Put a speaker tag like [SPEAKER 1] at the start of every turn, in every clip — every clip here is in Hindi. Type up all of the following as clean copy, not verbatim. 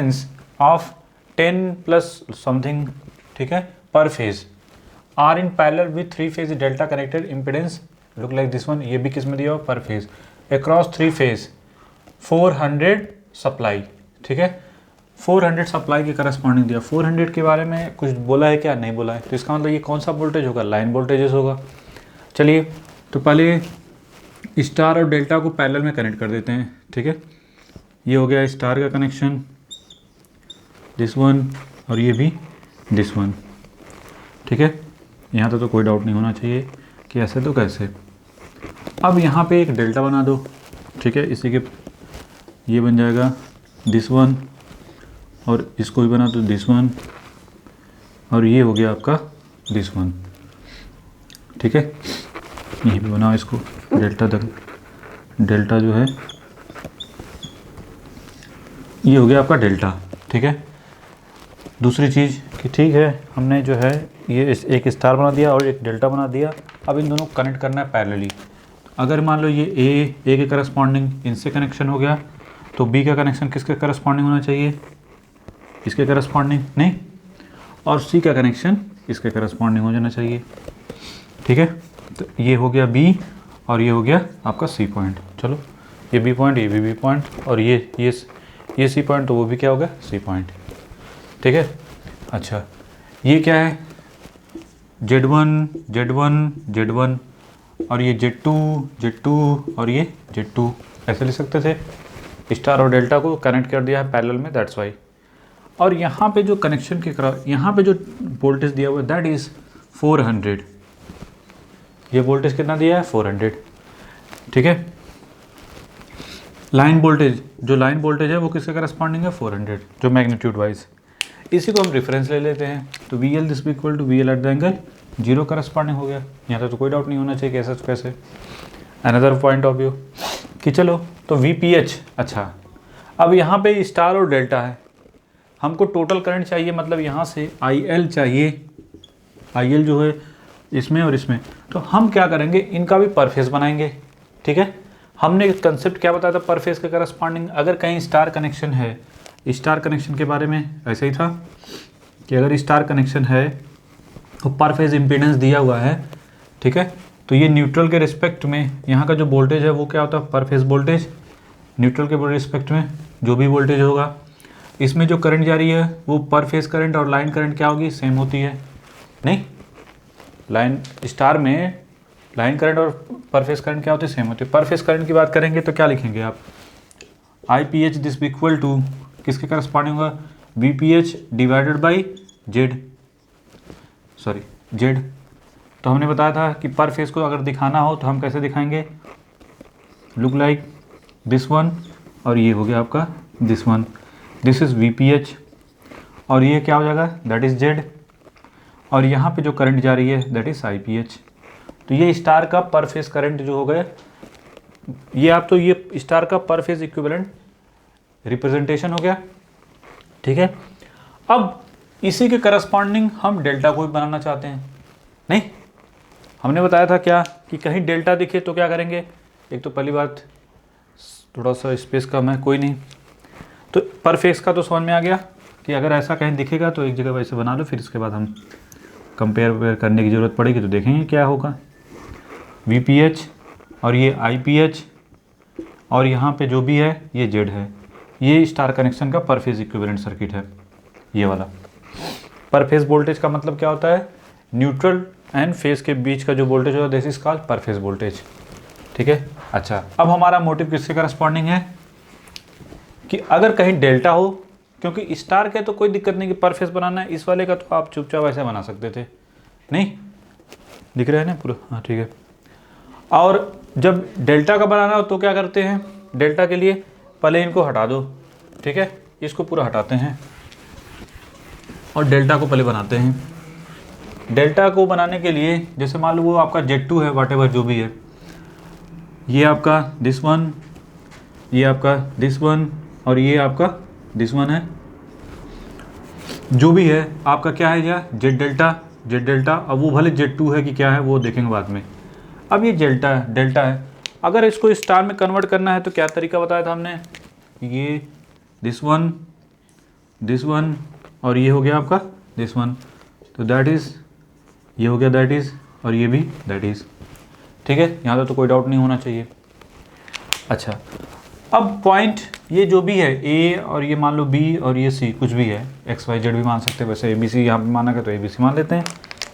[SPEAKER 1] इम्पिडेंस ऑफ 10 प्लस समथिंग, ठीक है, पर phase are in parallel with 3 phase delta connected impedance look like this one, ये भी किस में दिया हो, पर फेज अक्रॉस 3 फेज 400 सप्लाई, ठीक है, 400 सप्लाई के करस्पॉन्डिंग दिया। 400 के बारे में कुछ बोला है क्या, नहीं बोला है, तो इसका मतलब ये कौन सा वोल्टेज होगा, लाइन वोल्टेजेस होगा। चलिए तो पहले स्टार और डेल्टा को पैरेलल में कनेक्ट कर देते हैं, ठीक है, ये हो गया स्टार का कनेक्शन, दिस वन, और ये भी दिस वन, ठीक है, यहाँ तो कोई डाउट नहीं होना चाहिए कि ऐसे तो कैसे। अब यहाँ पे एक डेल्टा बना दो, ठीक है, इसी के ये बन जाएगा दिस वन, और इसको भी बना दो दिस वन, और ये हो गया आपका दिस वन, ठीक है, ये भी बनाओ इसको डेल्टा तक, डेल्टा जो है ये हो गया आपका डेल्टा, ठीक है। दूसरी चीज़ कि ठीक है हमने जो है ये एक स्टार बना दिया और एक डेल्टा बना दिया, अब इन दोनों को कनेक्ट करना है पैरेलली। अगर मान लो ये ए के करस्पॉन्डिंग इनसे कनेक्शन हो गया, तो बी का कनेक्शन किसके करस्पॉन्डिंग होना चाहिए, इसके करस्पॉन्डिंग नहीं, और सी का कनेक्शन इसके करस्पॉन्डिंग हो जाना चाहिए, ठीक है। तो ये हो गया बी और ये हो गया आपका सी पॉइंट। चलो ये बी पॉइंट, ये भी बी पॉइंट, और ये सी पॉइंट, तो वो भी क्या हो गया, सी पॉइंट, ठीक है। अच्छा ये क्या है, Z1 Z1 Z1, और ये Z2 Z2, और ये Z2, ऐसे लिख सकते थे। स्टार और डेल्टा को कनेक्ट कर दिया है पैरेलल में, दैट्स वाई। और यहाँ पे जो कनेक्शन के यहाँ पे जो वोल्टेज दिया हुआ है दैट इज़ 400, ये वोल्टेज कितना दिया है, 400, ठीक है। लाइन वोल्टेज, जो लाइन वोल्टेज है वो किसके करस्पॉन्डिंग है, 400, जो मैग्नीट्यूड वाइज। इसी को हम रेफरेंस ले लेते हैं, तो V L this equal to V L at the angle 0 corresponding हो गया। यहाँ तो कोई डाउट नहीं होना चाहिए कैसे कैसे। अनदर पॉइंट ऑफ व्यू कि चलो तो वी पी एच, अच्छा अब यहाँ पे स्टार और डेल्टा है, हमको टोटल करंट चाहिए, मतलब यहाँ से आई एल चाहिए, आई एल जो है इसमें और इसमें, तो हम क्या करेंगे, इनका भी पर फेस बनाएंगे, ठीक है। हमने कंसेप्ट क्या बताया था पर फेस के करस्पॉन्डिंग, अगर कहीं स्टार कनेक्शन है, स्टार कनेक्शन के बारे में ऐसा ही था कि अगर स्टार कनेक्शन है तो पर फेज इम्पीडेंस दिया हुआ है, ठीक है, तो ये न्यूट्रल के रिस्पेक्ट में यहाँ का जो वोल्टेज है वो क्या होता है, पर फेज वोल्टेज। न्यूट्रल के रिस्पेक्ट में जो भी वोल्टेज होगा, इसमें जो करंट जा रही है वो पर फेज करंट और लाइन करंट क्या होगी, सेम होती है, नहीं, लाइन स्टार में लाइन करंट और पर फेज करंट क्या होती है, सेम होती है। पर फेज करंट की बात करेंगे तो क्या लिखेंगे आप, I P H this equal to किसके करस्पॉन्डिंग होगा, V P H divided by Z, sorry Z. तो हमने बताया था कि पर फेज को अगर दिखाना हो तो हम कैसे दिखाएंगे, लुक लाइक दिस वन, और ये हो गया आपका this one, this is we P H, और ये क्या हो जाएगा, दैट इज़ जेड, और यहाँ पे जो करंट जा रही है that is I P H. तो ये स्टार का पर फेज करंट जो हो गया, ये आप तो ये स्टार का पर फेज इक्विवेलेंट रिप्रेजेंटेशन हो गया, ठीक है। अब इसी के करस्पॉन्डिंग हम डेल्टा को भी बनाना चाहते हैं, नहीं, हमने बताया था क्या कि कहीं डेल्टा दिखे तो क्या करेंगे, एक तो पहली बात थोड़ा सा स्पेस कम है, कोई नहीं, तो पर फेज का तो समझ में आ गया कि अगर ऐसा कहीं दिखेगा तो एक जगह वैसे बना लो, फिर इसके बाद हम कंपेयर करने की ज़रूरत पड़ेगी तो देखेंगे क्या होगा। वी पी एच और ये आई पी एच, और यहाँ पे जो भी है ये जेड है, ये स्टार कनेक्शन का पर फेज इक्विवेलेंट सर्किट है, ये वाला। पर फेज वोल्टेज का मतलब क्या होता है, न्यूट्रल एंड फेज के बीच का जो वोल्टेज होता है दिस इज कॉल्ड पर फेज वोल्टेज, ठीक है। अच्छा अब हमारा मोटिव किसके करस्पॉन्डिंग है कि अगर कहीं डेल्टा हो, क्योंकि स्टार के तो कोई दिक्कत नहीं कि पर फेज बनाना है, इस वाले का तो आप चुपचाप ऐसे बना सकते थे, नहीं दिख रहा है ना पूरा, हाँ ठीक है। और जब डेल्टा का बनाना हो तो क्या करते हैं, डेल्टा के लिए पहले इनको हटा दो, ठीक है, इसको पूरा हटाते हैं और डेल्टा को पहले बनाते हैं। डेल्टा को बनाने के लिए जैसे मान लो वो आपका Z2 है, वाट एवर जो भी है, ये आपका दिस वन, ये आपका दिस वन, और ये आपका दिस वन है, जो भी है आपका क्या है, या जेड डेल्टा। अब वो भले Z2 है कि क्या है वो देखेंगे बाद में। अब ये डेल्टा है, अगर इसको स्टार में कन्वर्ट करना है तो क्या तरीका बताया था हमने, ये दिस वन दिस वन, और ये हो गया आपका दिस वन, तो दैट इज़, ये हो गया दैट इज़, और ये भी दैट इज़। ठीक है, यहाँ तो कोई डाउट नहीं होना चाहिए। अच्छा, अब पॉइंट ये जो भी है ए, और ये मान लो बी, और ये सी, कुछ भी है, एक्स वाई जेड भी मान सकते हैं, वैसे ए बी सी यहाँ पर माना गया तो ए बी सी मान लेते हैं,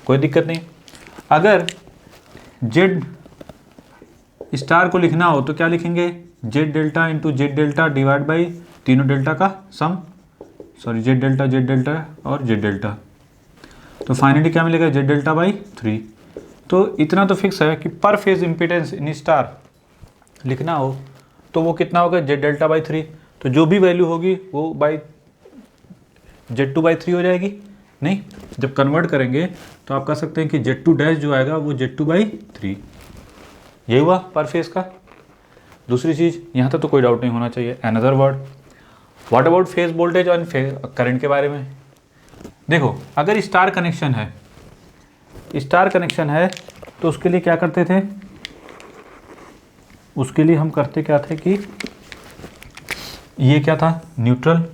[SPEAKER 1] कोई दिक्कत नहीं। अगर जेड स्टार को लिखना हो तो क्या लिखेंगे, Z delta into Z delta divide by तीनों डेल्टा का सम, सॉरी जेड डेल्टा और जेड डेल्टा, तो फाइनली क्या मिलेगा, जेड डेल्टा बाई 3। तो इतना तो फिक्स है कि पर फेज इम्पीडेंस इन स्टार लिखना हो तो वो कितना होगा, जेड डेल्टा बाई 3। तो जो भी वैल्यू होगी वो बाई जेड टू बाई 3 हो जाएगी। नहीं, जब कन्वर्ट करेंगे तो आप कह सकते हैं कि जेड टू डैश जो आएगा वो जेड टू बाई 3, यही हुआ पर फेज का। दूसरी चीज़, यहाँ तक तो कोई डाउट नहीं होना चाहिए। Another word, what about phase voltage और करंट के बारे में। देखो, अगर स्टार कनेक्शन है तो उसके लिए क्या करते थे, उसके लिए हम करते क्या थे कि ये क्या था, न्यूट्रल,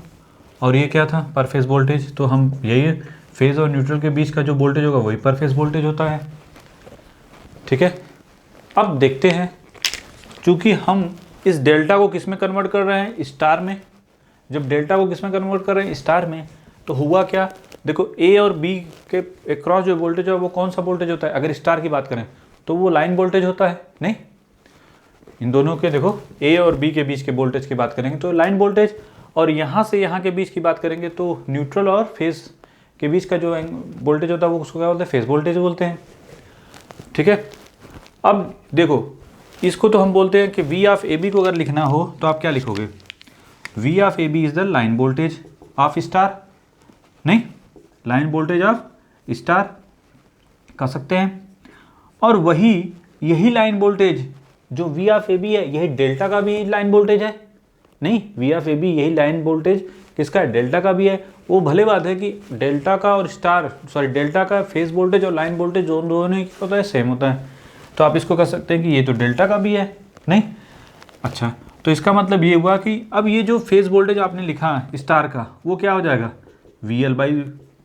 [SPEAKER 1] और ये क्या था, पर फेज वोल्टेज। तो हम यही फेज और न्यूट्रल के बीच का जो वोल्टेज होगा वही पर फेज वोल्टेज होता है। ठीक है, अब देखते हैं, चूंकि हम इस डेल्टा को किस में कन्वर्ट कर रहे हैं, स्टार में। जब डेल्टा को किस में कन्वर्ट कर रहे हैं, स्टार में, तो हुआ क्या, देखो ए और बी के अक्रॉस जो वोल्टेज है वो कौन सा वोल्टेज होता है, अगर स्टार की बात करें तो वो लाइन वोल्टेज होता है। नहीं, इन दोनों के देखो ए और बी के बीच के वोल्टेज की बात करेंगे तो लाइन वोल्टेज, और यहाँ से यहाँ के बीच की बात करेंगे तो न्यूट्रल और फेज के बीच का जो वोल्टेज होता है वो उसको क्या बोलते हैं, फेज वोल्टेज बोलते हैं। ठीक है, अब देखो, इसको तो हम बोलते हैं कि वी ऑफ ए बी को अगर लिखना हो तो आप क्या लिखोगे, V of A B is the line voltage of star, नहीं, लाइन वोल्टेज ऑफ स्टार कह सकते हैं। और वही यही लाइन वोल्टेज जो वी ऑफ ए बी है, यही डेल्टा का भी लाइन वोल्टेज है। नहीं, वी ऑफ ए बी यही लाइन वोल्टेज किसका है, डेल्टा का भी है। वो भले बात है कि डेल्टा का और डेल्टा का फेज वोल्टेज और लाइन वोल्टेज दोनों ही होता है, सेम होता है। तो आप इसको कह सकते हैं कि ये तो डेल्टा का भी है। नहीं, अच्छा, तो इसका मतलब ये हुआ कि अब ये जो फेज वोल्टेज आपने लिखा स्टार का वो क्या हो जाएगा, वी एल बाई,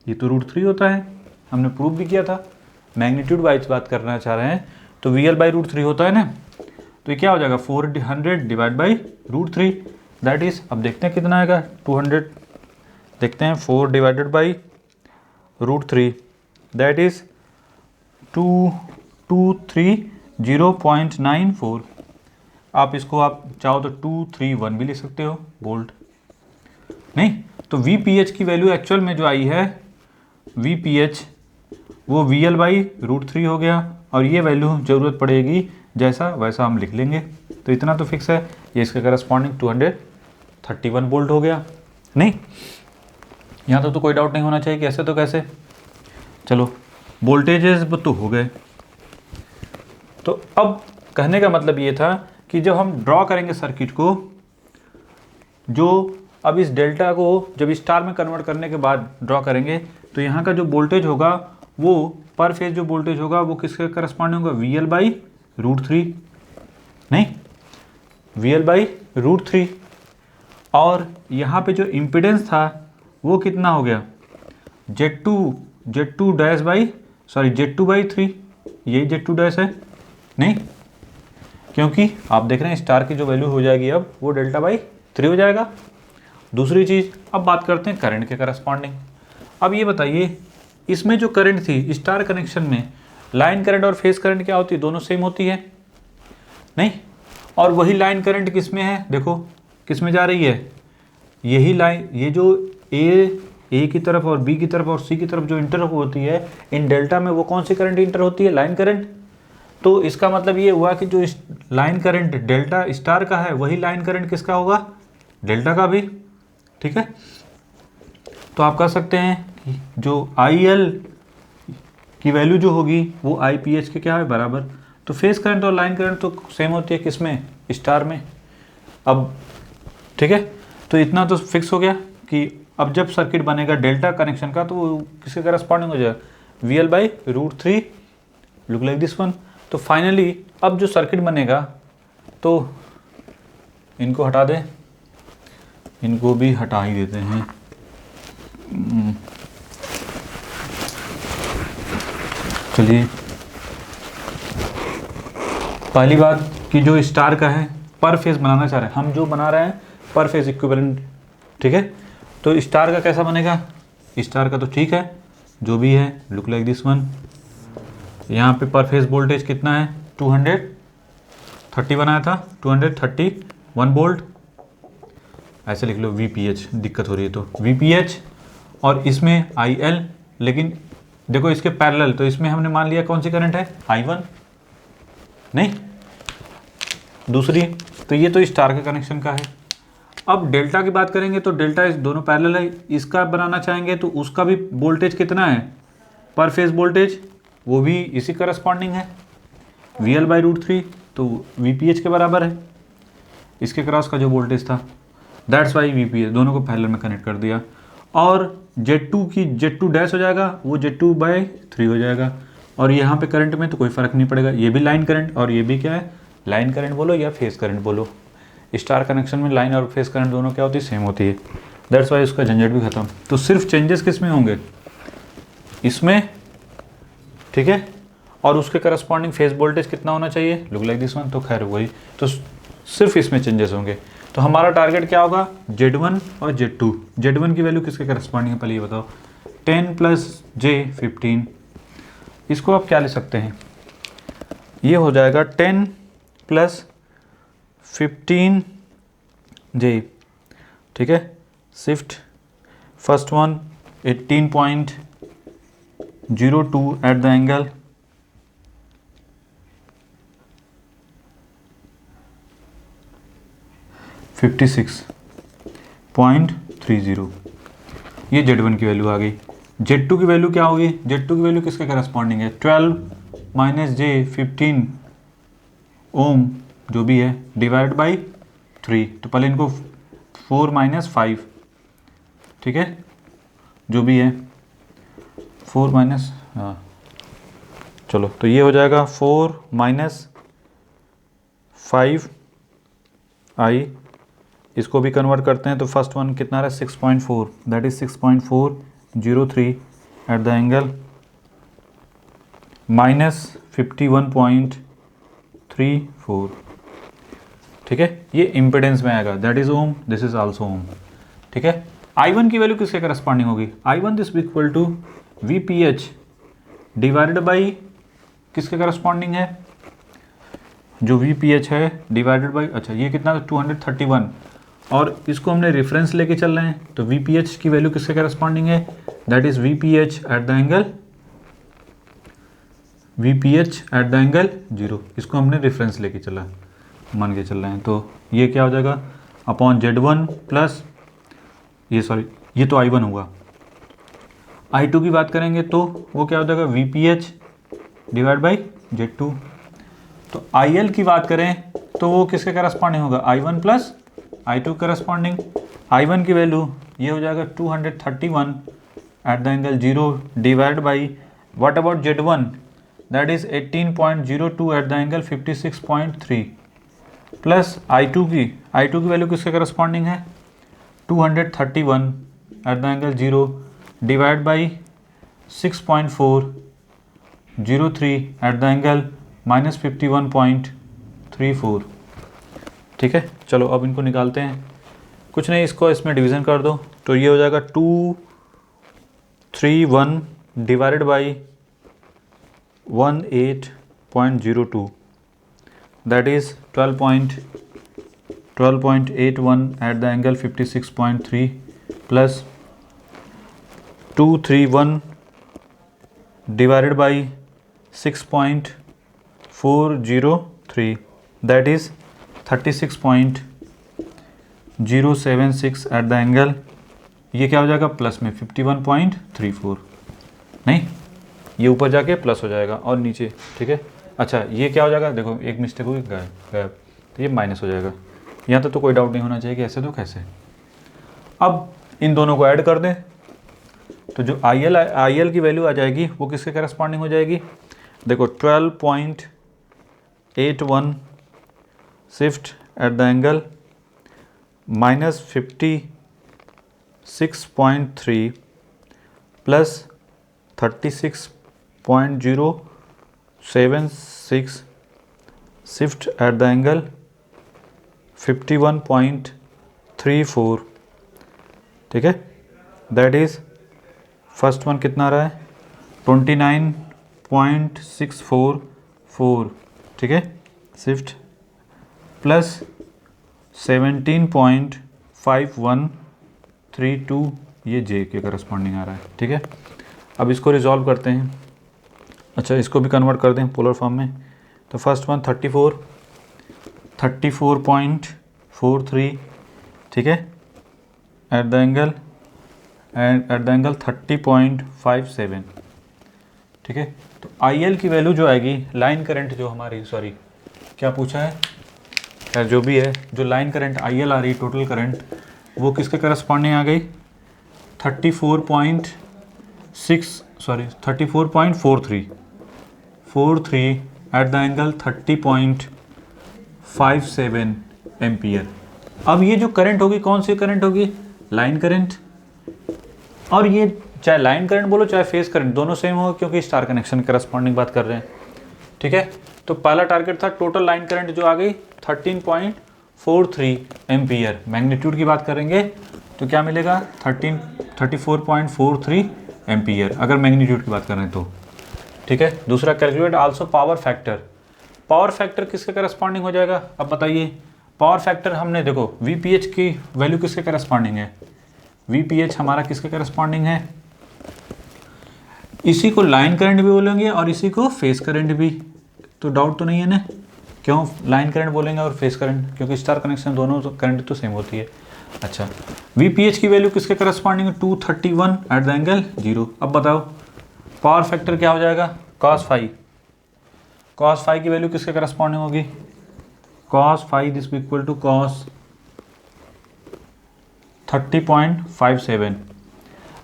[SPEAKER 1] ये तो √3 होता है, हमने प्रूव भी किया था। मैग्नीट्यूड वाइज बात करना चाह रहे हैं तो वी एल बाई √3 होता है ना, तो ये क्या हो जाएगा, 400 डिवाइड बाई √3, दैट इज, अब देखते हैं कितना आएगा, 200, देखते हैं 4 डिवाइडेड बाई √3, दैट इज 2230.94। आप इसको आप चाहो तो 231 भी लिख सकते हो वोल्ट। नहीं, तो वी पी एच की वैल्यू एक्चुअल में जो आई है, वी पी एच वो वी एल बाई √3 हो गया, और ये वैल्यू ज़रूरत पड़ेगी जैसा वैसा हम लिख लेंगे। तो इतना तो फिक्स है, ये इसके करस्पॉन्डिंग 231 वोल्ट हो गया। नहीं, यहाँ तो कोई डाउट नहीं होना चाहिए कि ऐसे तो कैसे। चलो, वोल्टेजेस तो हो गए। तो अब कहने का मतलब ये था कि जब हम ड्रॉ करेंगे सर्किट को, जो अब इस डेल्टा को जब स्टार में कन्वर्ट करने के बाद ड्रॉ करेंगे तो यहाँ का जो वोल्टेज होगा वो पर फेज जो वोल्टेज होगा वो किसके करस्पॉन्डिंग होगा, वी एल बाई √3। नहीं, वी एल बाई √3, और यहाँ पे जो इम्पिडेंस था वो कितना हो गया, Z two dash by, sorry Z two by 3, यही जेड टू डैश है। नहीं, क्योंकि आप देख रहे हैं स्टार की जो वैल्यू हो जाएगी अब वो डेल्टा बाई 3 हो जाएगा। दूसरी चीज़, अब बात करते हैं करंट के करस्पॉन्डिंग। अब ये बताइए, इसमें जो करंट थी स्टार कनेक्शन में, लाइन करंट और फेज करंट क्या होती है, दोनों सेम होती है। नहीं, और वही लाइन करंट किस में है, देखो किस में जा रही है, यही लाइन, ये जो ए की तरफ और बी की तरफ और सी की तरफ जो इंटर होती है इन डेल्टा में, वो कौन सी करंट इंटर होती है, लाइन करंट। तो इसका मतलब ये हुआ कि जो लाइन करंट डेल्टा स्टार का है वही लाइन करंट किसका होगा, डेल्टा का भी। ठीक है, तो आप कह सकते हैं कि जो आई एल की वैल्यू जो होगी वो आई पी एच के क्या है, बराबर। तो फेज करंट और लाइन करंट तो सेम होती है किसमें, स्टार में। अब ठीक है, तो इतना तो फिक्स हो गया कि अब जब सर्किट बनेगा डेल्टा कनेक्शन का तो वो किसके करस्पॉन्डिंग हो जाएगा, V L by √3, look like this one. तो फाइनली अब जो सर्किट बनेगा, तो इनको हटा दें, इनको भी हटा ही देते हैं, चलिए पहली बात कि जो स्टार का है पर फेज बनाना चाह रहे हैं हम, जो बना रहे हैं पर फेज इक्विवेलेंट, ठीक है। तो स्टार का कैसा बनेगा, स्टार का तो ठीक है जो भी है, लुक लाइक दिस वन। यहाँ पे पर फेज वोल्टेज कितना है 230 बनाया था, 231 वोल्ट, ऐसे लिख लो VPH, दिक्कत हो रही है तो VPH, और इसमें IL, लेकिन देखो इसके पैरेलल, तो इसमें हमने मान लिया कौन सी करंट है I1, नहीं दूसरी, तो ये तो स्टार के कनेक्शन का है। अब डेल्टा की बात करेंगे तो डेल्टा इस दोनों पैरेलल है, इसका बनाना चाहेंगे तो उसका भी वोल्टेज कितना है पर फेज वोल्टेज, वो भी इसी करस्पॉन्डिंग है VL/√3, तो VPH के बराबर है इसके क्रॉस का जो वोल्टेज था, दैट्स वाई VPH, दोनों को पैरेलल में कनेक्ट कर दिया। और Z2 डैश हो जाएगा, वो Z2/3 हो जाएगा, और यहाँ पे करंट में तो कोई फ़र्क नहीं पड़ेगा, ये भी लाइन करंट और ये भी क्या है लाइन करंट बोलो या फेस करंट बोलो, स्टार कनेक्शन में लाइन और फेस करंट दोनों क्या होती है सेम होती है, दैट्स वाई उसका झंझट भी खत्म। तो सिर्फ चेंजेस किस में होंगे, इसमें, ठीक है, और उसके करस्पॉन्डिंग फेज वोल्टेज कितना होना चाहिए, लुक लाइक दिस वन, तो खैर वही, तो सिर्फ इसमें चेंजेस होंगे। तो हमारा टारगेट क्या होगा Z1 और Z2, Z1 की वैल्यू किसके करस्पॉन्डिंग है पहले ये बताओ, 10 + J15, इसको आप क्या ले सकते हैं, ये हो जाएगा 10 + 15J, ठीक है। Shift first one 18.02 eight the angle 56.30, ये Z1 की वैल्यू आ गई। Z2 की वैल्यू क्या होगी, Z2 की वैल्यू किसके करस्पॉन्डिंग है, 12 - J15 ओम जो भी है डिवाइड बाई 3, तो पहले इनको 4 - 5, ठीक है, जो भी है 4 माइनस, हाँ चलो, तो ये हो जाएगा 4 - 5i, इसको भी कन्वर्ट करते हैं तो फर्स्ट वन कितना रहा 6.4, that is 6.403 at the angle -51.34, ठीक है, ये इम्पिडेंस में आएगा, that is ohm, this is also ohm, ठीक है। I1 की वैल्यू किसके करस्पॉन्डिंग होगी, I1 this equal to VPH divided by किसके करस्पॉन्डिंग है, जो VPH है डिवाइडेड बाई, अच्छा ये कितना 231, और इसको हमने रेफरेंस लेके चल रहे हैं, तो VPH की वैल्यू किसके करस्पॉन्डिंग है, that is VPH eight the angle 0, इसको हमने रेफरेंस लेके चला मान के चल रहे हैं, तो ये क्या हो जाएगा अपॉन Z1 प्लस ये, सॉरी ये तो I1 होगा, I2 की बात करेंगे तो वो क्या हो जाएगा VPH डिवाइड बाई Z2, तो IL की बात करें तो वो किसके करस्पॉन्डिंग होगा, I1 plus I2 corresponding, I1 की वैल्यू ये हो जाएगा 231 eight the angle 0 divide by what about Z1, that is 18.02 eight the angle 56.3 plus I2 की वैल्यू किसके करस्पॉन्डिंग है 231 eight the angle 0 divide by 6.403 at the angle -51.34, ठीक है। चलो अब इनको निकालते हैं, कुछ नहीं, इसको इसमें डिवीज़न कर दो, तो ये हो जाएगा 231 divided by 18.02, that is 12.81 eight the angle 56.3 plus 231 divided by 6.403, that is 36.076 eight the angle, ये क्या हो जाएगा प्लस में 51.34, नहीं ये ऊपर जाके प्लस हो जाएगा और नीचे, ठीक है। अच्छा ये क्या हो जाएगा, देखो एक मिस्टेक हुई, गायब, तो ये माइनस हो जाएगा, यहाँ तो कोई डाउट नहीं होना चाहिए कि ऐसे तो कैसे। अब इन दोनों को ऐड कर दें तो जो IL की वैल्यू आ जाएगी वो किसके करस्पॉन्डिंग हो जाएगी, देखो 12.81 shift eight the angle -56.3 plus 36 0.076 shift eight the angle 51.34, ठीक है, दैट इज फर्स्ट वन कितना रहा है 29.644, ठीक है, शिफ्ट प्लस 17.5132 ये जे के करस्पॉन्डिंग आ रहा है, ठीक है। अब इसको रिजॉल्व करते हैं। अच्छा, इसको भी कन्वर्ट कर दें पोलर फॉर्म में। तो फर्स्ट वन 34.43, ठीक है, एट द एंगल 30.57, ठीक है। तो आई एल की वैल्यू जो आएगी, लाइन करंट जो हमारी, सॉरी क्या पूछा है, या जो भी है, जो लाइन करंट आई एल आ रही, टोटल करंट, वो किसके करस्पॉन्डिंग आ गई 34.43 एट द एंगल 30.57 एम्पियर। अब ये जो करंट होगी, कौन सी करंट होगी, लाइन करंट, और ये चाहे लाइन करंट बोलो चाहे फेस करंट, दोनों सेम होगा क्योंकि स्टार कनेक्शन करस्पॉन्डिंग बात कर रहे हैं, ठीक है। तो पहला टारगेट था टोटल लाइन करंट जो आ गई 13.43 एम्पियर। मैग्नीट्यूड की बात करेंगे तो क्या मिलेगा 34.43 एम्पियर, अगर मैग्नीट्यूड की बात करें तो, ठीक है। दूसरा calculate also power factor. Power factor किसके करस्पॉन्डिंग हो जाएगा, अब बताइए। पावर फैक्टर हमने देखो VPH की वैल्यू किसके करस्पॉन्डिंग है, VPH हमारा किसके करस्पॉन्डिंग है, इसी को लाइन करंट भी बोलेंगे और इसी को फेस करंट भी, तो डाउट तो नहीं है ना, क्यों लाइन करंट बोलेंगे और फेस करंट, क्योंकि स्टार कनेक्शन दोनों तो करंट तो सेम होती है। अच्छा, VPH की वैल्यू किसके करस्पॉन्डिंग है 231 एट द एंगल 0। अब बताओ पावर फैक्टर क्या हो जाएगा cos फाई, cos फाई की वैल्यू किसके करस्पॉन्डिंग होगी, cos phi this equal to cos 30.57।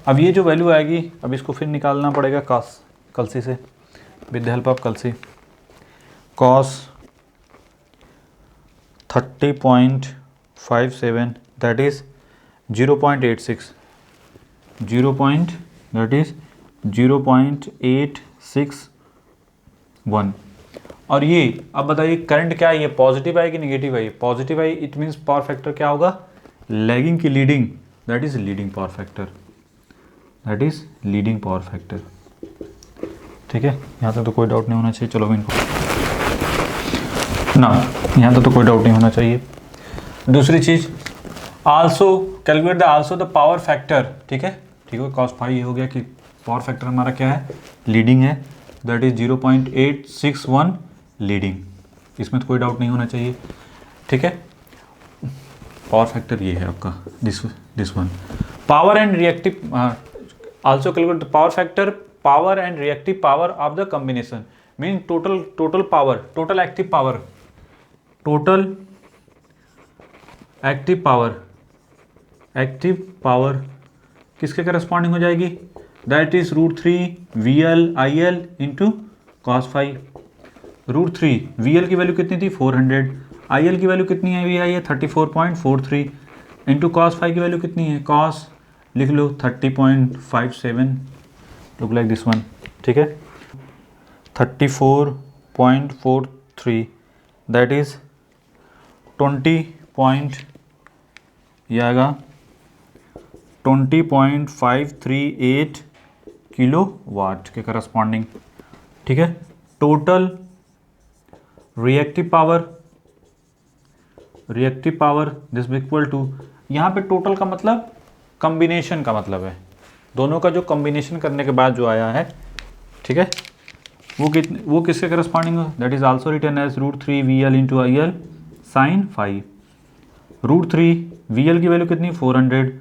[SPEAKER 1] अब ये जो वैल्यू आएगी, अब इसको फिर निकालना पड़ेगा कलसी से, विद द हेल्प ऑफ कलसी। cos 30.57 that is 0.86, that is 0.861। और ये अब बताइए करंट क्या है, ये पॉजिटिव है कि निगेटिव है, पॉजिटिव है, इट मीन्स पावर फैक्टर क्या होगा, लैगिंग की leading, that is leading power factor, that is leading power factor, ठीक है। यहाँ तक तो कोई डाउट नहीं होना चाहिए। चलो इनको ना, यहाँ तक तो कोई डाउट नहीं होना चाहिए। दूसरी चीज also calculate the also the power factor, ठीक है, ठीक है। cos फाई ये हो गया कि पावर फैक्टर हमारा क्या है, लीडिंग है, दैट इज 0.861 लीडिंग, इसमें तो कोई डाउट नहीं होना चाहिए, ठीक है। पावर फैक्टर ये है आपका, this one. Power and reactive also calculate the power factor, power and reactive power of the combination, mean total power, total active power, total active power किसके करस्पॉन्डिंग हो जाएगी, that is √3 VL IL into cos phi. √3 VL की वैल्यू कितनी थी 400, IL की वैल्यू कितनी है, आई है 34.43 इंटू cos फाई की वैल्यू कितनी है, cos लिख लो 30.57, लुक लाइक दिस वन, ठीक है, 34.43 दैट इज 20 ये आएगा 20.538 किलो वाट के करस्पॉन्डिंग, ठीक है। Total reactive power this equal to, यहाँ पे टोटल का मतलब कॉम्बिनेशन का मतलब है, दोनों का जो कॉम्बिनेशन करने के बाद जो आया है, ठीक है, वो किसके करस्पॉन्डिंग है, that is also written as √3 VL into IL sine phi. √3 VL की वैल्यू कितनी 400,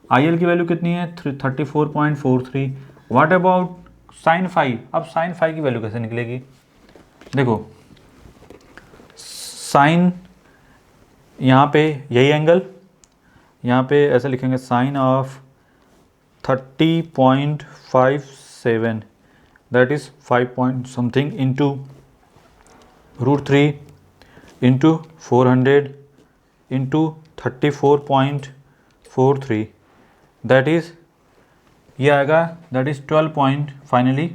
[SPEAKER 1] IL की वैल्यू कितनी है 34.43। व्हाट अबाउट साइन फाई, अब साइन फाई की वैल्यू कैसे निकलेगी, देखो साइन, यहाँ पे यही एंगल, यहाँ पे ऐसे लिखेंगे sine of 30.57 that is 5 point something into √3 into 400 into 34.43 that is ये आएगा, दैट इज 12 पॉइंट फाइनली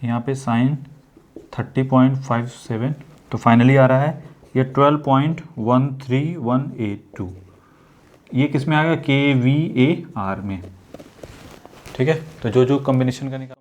[SPEAKER 1] यहाँ पे साइन 30.57, तो फाइनली आ रहा है ये 12.13182। ये किस में आ गया, KVAR में। ठीक है, तो जो जो कॉम्बिनेशन का निकाल